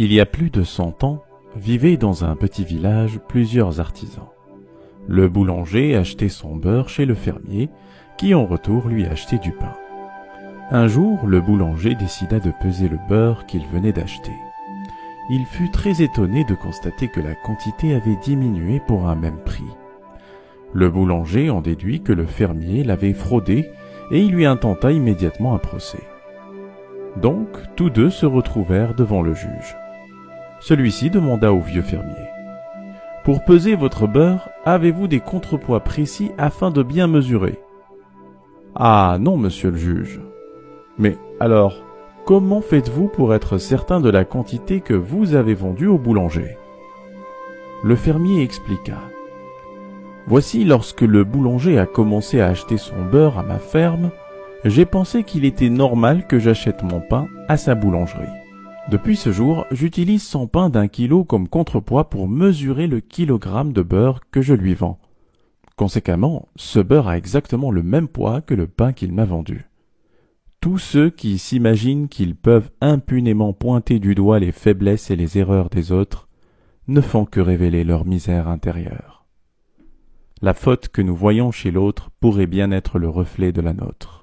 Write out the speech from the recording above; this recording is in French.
Il y a plus de 100 ans, vivaient dans un petit village plusieurs artisans. Le boulanger achetait son beurre chez le fermier, qui en retour lui achetait du pain. Un jour, le boulanger décida de peser le beurre qu'il venait d'acheter. Il fut très étonné de constater que la quantité avait diminué pour un même prix. Le boulanger en déduit que le fermier l'avait fraudé et il lui intenta immédiatement un procès. Donc, tous deux se retrouvèrent devant le juge. Celui-ci demanda au vieux fermier : « Pour peser votre beurre, avez-vous des contrepoids précis afin de bien mesurer ?»« Ah non, monsieur le juge. »« Mais alors, comment faites-vous pour être certain de la quantité que vous avez vendue au boulanger ?» Le fermier expliqua : « Voici, lorsque le boulanger a commencé à acheter son beurre à ma ferme, j'ai pensé qu'il était normal que j'achète mon pain à sa boulangerie. Depuis ce jour, j'utilise son pain d'1 kilo comme contrepoids pour mesurer le kilogramme de beurre que je lui vends. Conséquemment, ce beurre a exactement le même poids que le pain qu'il m'a vendu. Tous ceux qui s'imaginent qu'ils peuvent impunément pointer du doigt les faiblesses et les erreurs des autres ne font que révéler leur misère intérieure. La faute que nous voyons chez l'autre pourrait bien être le reflet de la nôtre.